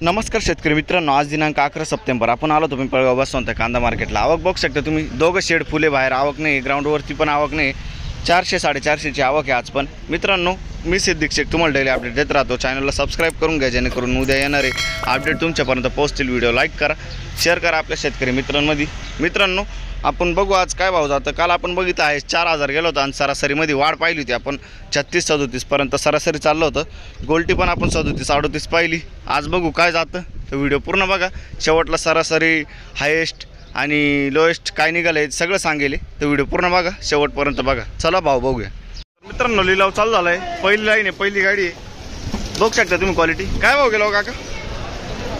नमस्कार शेतकरी मित्रांनो, आज दिनांक 11 सप्टेंबर आपण आलो तुम्ही पिंपळगाव बसवंत कांदा मार्केटला। आवक बघू शकता तुम्ही, दोघं शेड फुले, बाहेर आवक नाही, ग्राउंडवरती पण आवक नाही। 400-450ची आवक आहे आज पण। मित्रांनो मी सिद्दीक शेख तुम्हाला डेली अपडेट देत राहतो। चॅनलला सबस्क्राइब करून घ्या जेणेकरून उद्या येणारे अपडेट तुमच्यापर्यंत पोहोचतील। व्हिडिओ लाईक करा, शेअर करा आपल्या शेतकरी मित्रांमध्ये। मित्रांनो आपण बघू आज काय भाव जातं। काल आपण बघितलं आहे 4000 गेलो होतं आणि सरासरीमध्ये वाढ पाहिली होती आपण 36-37 पर्यंत सरासरी चाललं होतं। गोल्टी पण आपण 37-38 पाहिली। आज बघू काय जातं, तर व्हिडिओ पूर्ण बघा। शेवटला सरासरी, हायेस्ट आणि लोएस्ट काय निघाले सगळं सांगेल, तर व्हिडिओ पूर्ण बघा, शेवटपर्यंत बघा। चला भाव बघूया। मित्रांनो लिलाव चालू झाला आहे, पहिली लाईन आहे, पहिली गाडी आहे। बघू शकता तुम्ही क्वालिटी। काय भाव गेलो काका?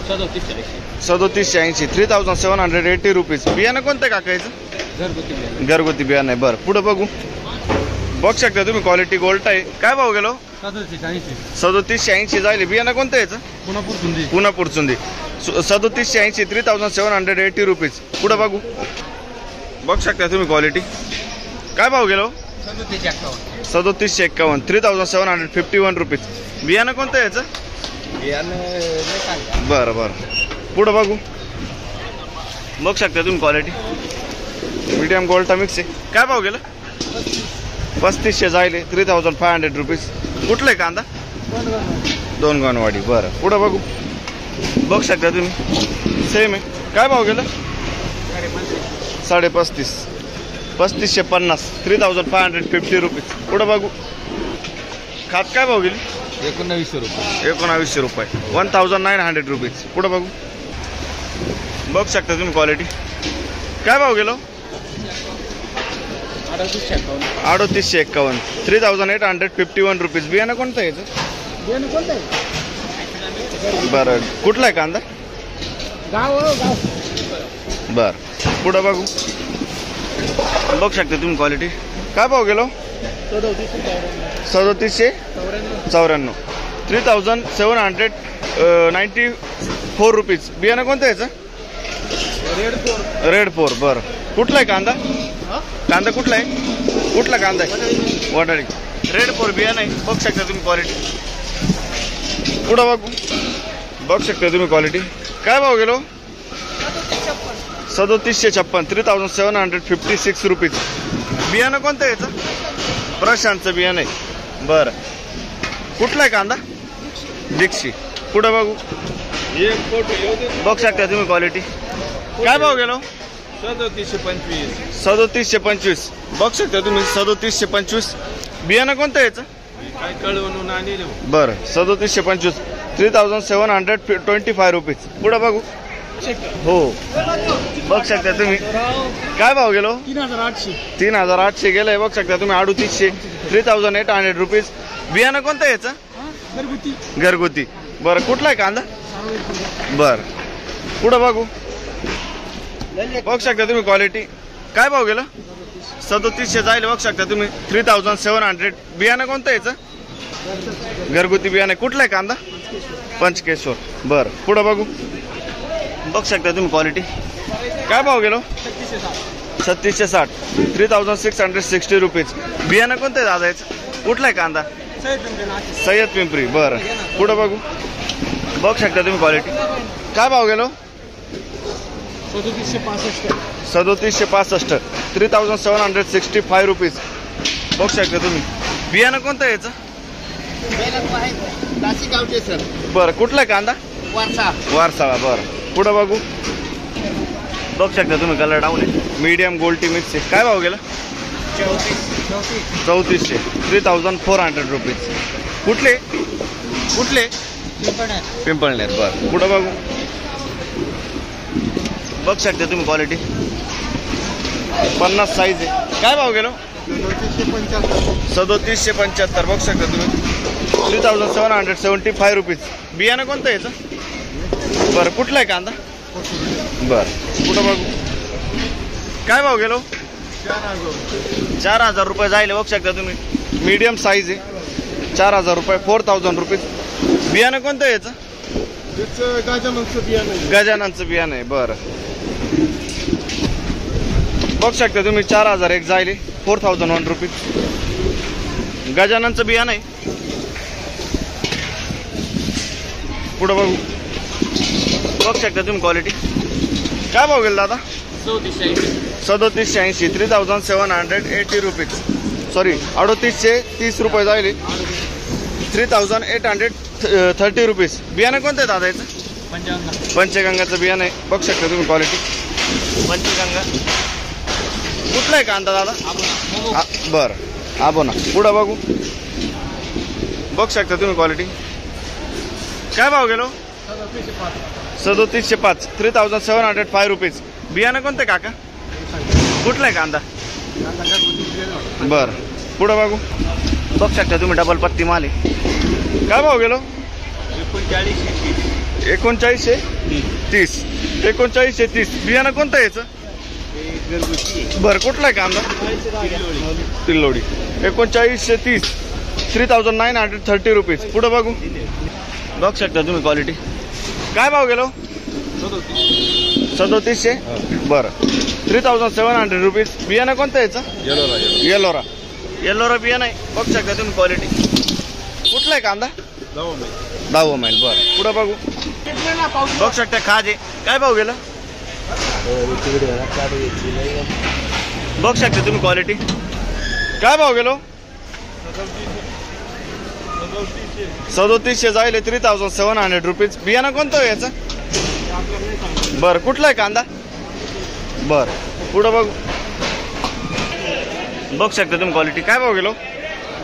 3780 3780 रुपीज। बियाणं कोणतं काका याचं? घरगुती बियाणं आहे। बरं पुढे बघू। बघू शकता तुम्ही क्वालिटी गोल्ट आहे। काय भाव गेलो? 3780 जायले। बियाणं कोणतं याचं? पुनापूर चुंदी 3780 3780 रुपीज। पुढे बघू। बघू शकता तुम्ही क्वालिटी। काय भाव गेलो? 3751 3751 रुपीज। बियाणं कोणतं याचं? बरं बरं पुढे बघू। बघू शकता तुम्ही क्वालिटी, मीडियम गोल्टा मिक्स आहे। काय भाव गेलं? 3500 जायले 3500 रुपीज। कुठलं आहे कांदा? दोन गणवाडी। बरं पुढे बघू। बघू शकता तुम्ही सेम आहे। काय भाव गेलं? 3550 3550 3550 रुपीज। पुढे बघू। खात काय भाव गेली? 1900 रुपये 1900 रुपीज। पुढे बघू। बघू शकता तुम्ही क्वालिटी। काय भाव गेलो? 3851 3851 रुपीज। बियाणं कोणतं आहे याचं? बरं कुठला आहे कांदा? बरं पुढे बघू। बघू शकता तुम्ही क्वालिटी। काय भाव गेलो? 3794 3794 रुपीज। बियाणं कोणतं याचं? रेड 4। बरं कुठला आहे कांदा? कांदा कुठला आहे? कुठला कांदा आहे? वडाळी रेड 4 बियाणं आहे। बघू शकता तुम्ही क्वालिटी। पुढं बघू। बघू शकता तुम्ही क्वालिटी। काय भाव गेलो? 3756 3756 रुपीज। बियाणं कोणतं याचं? प्रशांतचं बियाणं आहे। बरं कुठला आहे कांदा? दीक्षी। पुढं बघू। बघू शकता तुम्ही क्वालिटी। काय भाव गेलो? 3725 बघू शकता तुम्ही 3725। बियाणं कोणतं याचं? बरं 3725 3725 रुपीज। पुढं बघू। हो बघू शकता तुम्ही। काय भाव गेलो? 3800 गेलंय। बघू शकता तुम्ही 3800 3800 रुपीज। बियाणं कोणतं याचं? घरगुती। बरं कुठला आहे कांदा? बरं पुढं बघू। बघू शकता तुम्ही क्वालिटी। काय भाव गेलं? 3700 जायला। बघू शकता तुम्ही 3700। बियाणं कोणतं याचं? घरगुती बियाणं। कुठलं आहे कांदा? पंचकेश्वर। बरं पुढं बघू। बघू शकता तुम्ही क्वालिटी। काय भाव गेलो? 3660 3660 रुपीज। बियाणं कोणतं आहे दादा याचं? कुठला आहे कांदा? सय्यद पिंपरी। बरं पुढं बघू। बघू शकता तुम्ही क्वालिटी। काय भाव गेलो? 3765 3765 रुपीज। बघू शकता तुम्ही। बियाणं कोणतं याचं? बरं कुठला आहे कांदा? वारसाळा। बरं पुढं बघू। बघू शकता तुम्ही कलर डाऊन आहे, मीडियम गोल्टी मिक्स आहे। काय भाव गेला? 3400 3400 रुपीज। कुठले कुठले? पिंपळनेर। बरं पुढं बघू। बघू शकता तुम्ही क्वालिटी 50 साईज आहे। काय भाव गेलो? 3775 बघू शकता तुम्ही 3775 रुपीज। बियाणं कोणतं याचं? बरं कुठला आहे कांदा? बरं पुढं बघू। काय भाव गेलो? 4000 रुपये जायले। बघू शकता तुम्ही मीडियम साईज आहे। 4000 रुपये 4000 रुपीज। बियाणं कोणतं याचं? गजाननचं बियाणं आहे। बरं बघू शकता तुम्ही 4001 जायले 4001 रुपीज। गजाननचं बियाणं आहे। पुढं बघू। बघू शकता तुम्ही क्वालिटी. काय भाव गेला दादा? 3780. 3780 रुपीज. सॉरी 3830 रुपये जाईल. 3830 रुपीज. बियाणं कोणतं आहे दादा याचं? पंचगंगाचं बियाणं आहे. बघू शकता तुम्ही क्वालिटी. पंचगंगा. कुठला आहे कांदा दादा? बरं आबो ना. पुढं बघू. बघू शकता तुम्ही क्वालिटी. काय भाव गेलो? 3705. 3705 रुपीज. बियाणं कोणतं काका? कुठला आहे कांदा? बरं पुढं बघू. बघू शकता तुम्ही डबल पत्ती माल आहे. काय भाव गेलो? 3930. 3930. बियाणं कोणतं आहे याचं? बरं कुठला आहे कांदा? तिल्लोडी. 3930. 3930 रुपीज. पुढं बघू. बघू शकता तुम्ही क्वालिटी. काय भाव गेलो? 3700. बरं 3700 रुपीज. बियाणं कोणतं याचं? येलोरा. येलोरा बियाणं आहे. बघू शकता तुम्ही क्वालिटी. कुठला आहे कांदा? 10 मैल. बरं पुढं बघू. बघू शकता खाजे. काय भाव गेलं? बघू शकता तुम्ही क्वालिटी. काय भाव गेलो? 3700 जाईल. 3700 रुपीज. बियाणं कोणतं आहे याचं? बरं कुठला आहे कांदा? बरं पुढं बघू. बघू शकता तुम्ही क्वालिटी. काय भाव गेलो?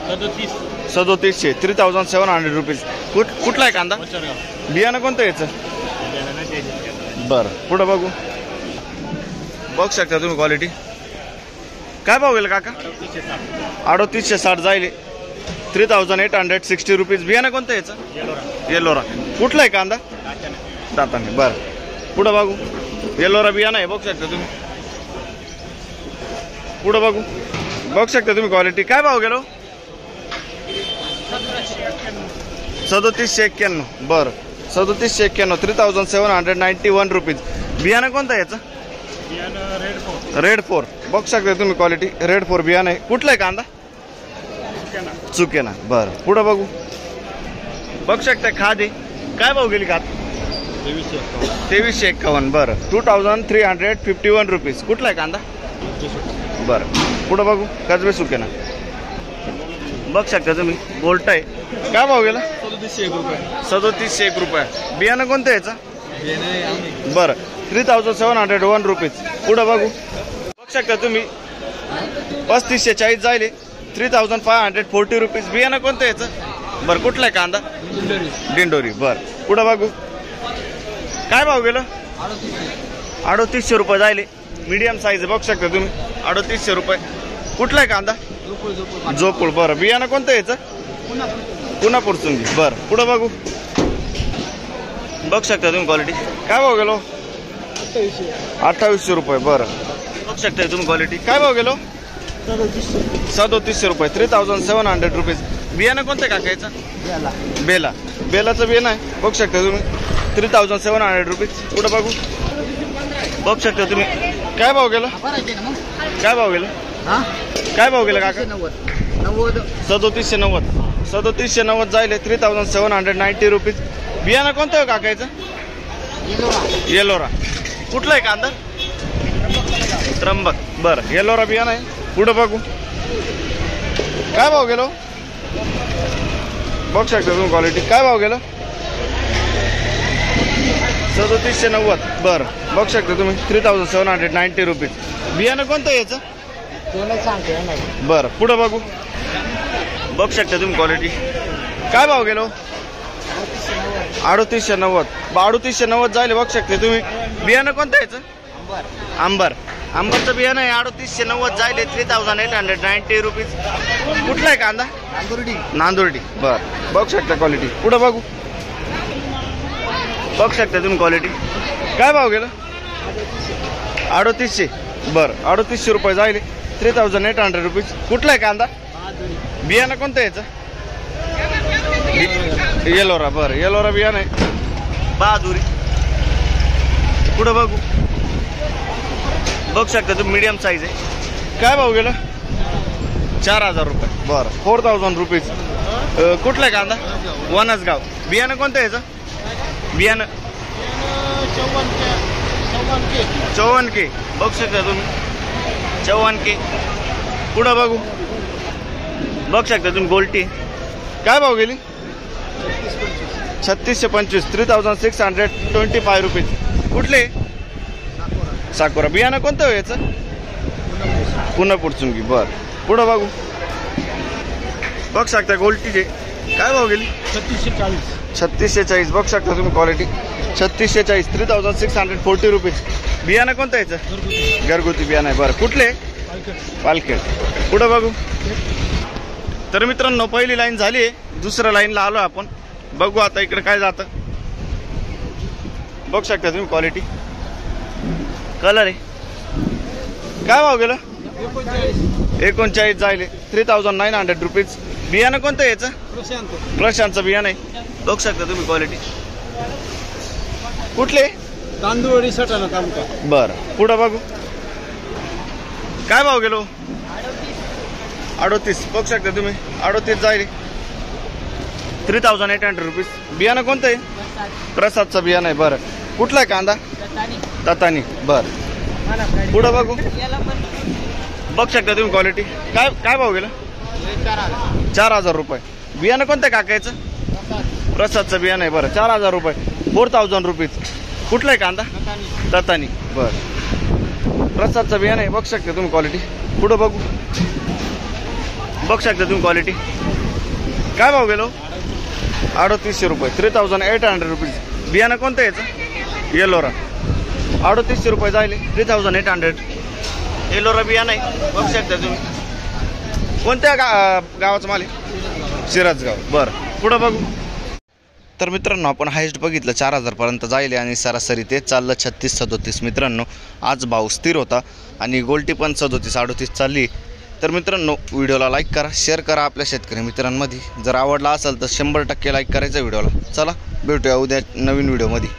3700. 3700 रुपीज. कुठला आहे कांदा? बियाणं कोणतं याचं? बरं पुढं बघू. बघू शकता तुम्ही क्वालिटी. काय भाव गेलं काका? 3860 जाईल. 3860 रुपीज. बियाणं कोणतं याचं? येलोरा. कुठला आहे कांदा? दाताने. बरं पुढं बघू. येलोरा बियाणं आहे. बघू शकता तुम्ही. पुढं बघू. बघू शकता तुम्ही क्वालिटी. काय भाव गेलो? 3791. बरं 3791. 3791 रुपीज. बियाणं कोणतं आहे याचं? रेड 4. बघू शकता तुम्ही क्वालिटी. रेड 4 बियाणं आहे. कुठलं आहे कांदा? चुकेना. बरं पुढं बघू. बघू शकता खादे. काय भाव गेली खात? 2351. बरं 2351 रुपीज. कुठला आहे कांदा? बरं पुढं बघू. कसबे सुकेना. बघू शकता तुम्ही. गोल्ट आहे. काय भाव गेला? 3701 रुपये. बियाणं कोणतं याचं? बरं 3701 रुपीज. पुढं बघू. बघू शकता तुम्ही. 3540 जाईल. 3540 रुपीज. बियाणं कोणतं याचं? बरं कुठला आहे कांदा? दिंडोरी. बरं पुढं बघू. काय भाव गेलं? 3800 रुपये जाईल. Medium size. बघू शकता तुम्ही. 3800 रुपये. कुठला आहे कांदा? जोपूळ. बरं बियाणं कोणतं याचं? पुनापूर चुंगी. बरं पुढं बघू. बघू शकता तुम्ही क्वालिटी. काय भाव गेलो? 2800 रुपये. बरं बघू शकता तुम्ही क्वालिटी. काय भाव गेलो? 3700 रुपये. 3700 रुपीज. बियाणं कोणतं काका याचं? बेला. बेलाचं बियाणं आहे. बघू शकता तुम्ही. 3700 रुपीज. पुढं बघू. बघू शकता तुम्ही. काय भाव गेलं? काय भाव गेलं? काय भाव गेलं काका? 3790. 3790 जाईल. 3790 रुपीज. बियाणं कोणतं आहे काका याचं? येलोरा. कुठला आहे कांदा? त्र्यंबक. बरं येलोरा बियाणं आहे. पुढं बघू. काय भाव गेलो? बघू शकता तुम्ही क्वालिटी. काय भाव गेलं? 3790. बरं बघू शकता तुम्ही. 3790 रुपीज. बियाणं कोणतं याचं? बरं पुढं बघू. बघू शकता तुम्ही क्वालिटी. काय भाव गेलो? 3890. 3890 जाईल. बघू शकता तुम्ही. बियाणं कोणतं याचं? आंबर. आंबरचं बियाणं आहे. 3890 जाईल. 3890 रुपीज. कुठला आहे कांदा? नांदुर्डी. बरं बघू शकता क्वालिटी. पुढं बघू. बघू शकता तुम्ही क्वालिटी. काय भाव गेलं? 3800. बरं 3800 रुपये जाईल. 3800 रुपीज. कुठला आहे कांदा? बियाणं कोणतं याचं? येलोरा. बरं येलोरा बियाणं आहे. बहादुरी. पुढं बघू. बघू शकता तुम्ही. मीडियम साईज आहे. काय भाव गेलं? 4000 रुपये. बरं 4000 रुपीज. कुठला आहे कांदा? वनसगाव. बियाणं कोणतं याचं? बियाणं 54K बघू शकता तुम्ही 54K. पुढं बघू बघू शकता तुम्ही गोल्टी काय भाव गेली 3625 3625 रुपीज. कुठले साकोरा बियाणं कोणतं हो याचं पुन्हा पुढचून की बरं. पुढं बघू बघू शकता गोल्टीचे काय भाव गेली 3640 बघू शकता तुम्ही क्वालिटी 3640 3640 रुपीज. बियाणं कोणतं याचं घरगुती बियाणं आहे बरं. कुठले पालखेड. पुढं बघू तर मित्रांनो पहिली लाईन झाली आहे दुसऱ्या लाईनला आलो आपण. बघू आता इकडे काय जातं. बघू शकता तुम्ही क्वालिटी कलर आहे काय भाव गेलं 39 जायले 3900 रुपीज. बियाणं कोणतं याचं प्रशांतचं बियाणं आहे बघू शकता तुम्ही क्वालिटी. कुठले तांदूळ सटाणा तालुका. बरं पुढं बघू काय भाव गेलो 38 बघू शकता तुम्ही 38 जायले 3800 रुपीज. बियाणं कोणतं आहे प्रसादचं बियाणं आहे बरं. कुठला आहे कांदा ततानी बरं. पुढं बघू बघू शकता तुम्ही क्वालिटी काय काय भाव गेला 4000 रुपये. बियाणं कोणतं काका याचं प्रसादचं बियाणं आहे बरं 4000 रुपये 4000 रुपीज. कुठलं आहे कांदा ततानी बरं प्रसादचं बियाणं आहे बघू शकता तुम्ही क्वालिटी. पुढं बघू बघू शकता तुम्ही क्वालिटी काय भाव गेलो 3800 रुपये 3800 रुपीज. बियाणं कोणतं याचं येलोरा 3800 रुपये जायले 3800 येलोरा बियाणं आहे बघू शकता तुम्ही. कोणत्या गावाचं माल आहे शिराजगाव बरं. पुढं बघू तर मित्रांनो आपण हायस्ट बघितलं 4000 पर्यंत जाईल आणि सरासरी ते चाललं 36-37. मित्रांनो आज भाव स्थिर होता आणि गोल्टी पण 37-38 चालली. तर मित्रांनो व्हिडिओला लाईक करा शेअर करा आपल्या शेतकरी मित्रांमध्ये. जर आवडला असेल तर 100% लाईक करायचं व्हिडिओला. चला भेटूया उद्या नवीन व्हिडिओमध्ये.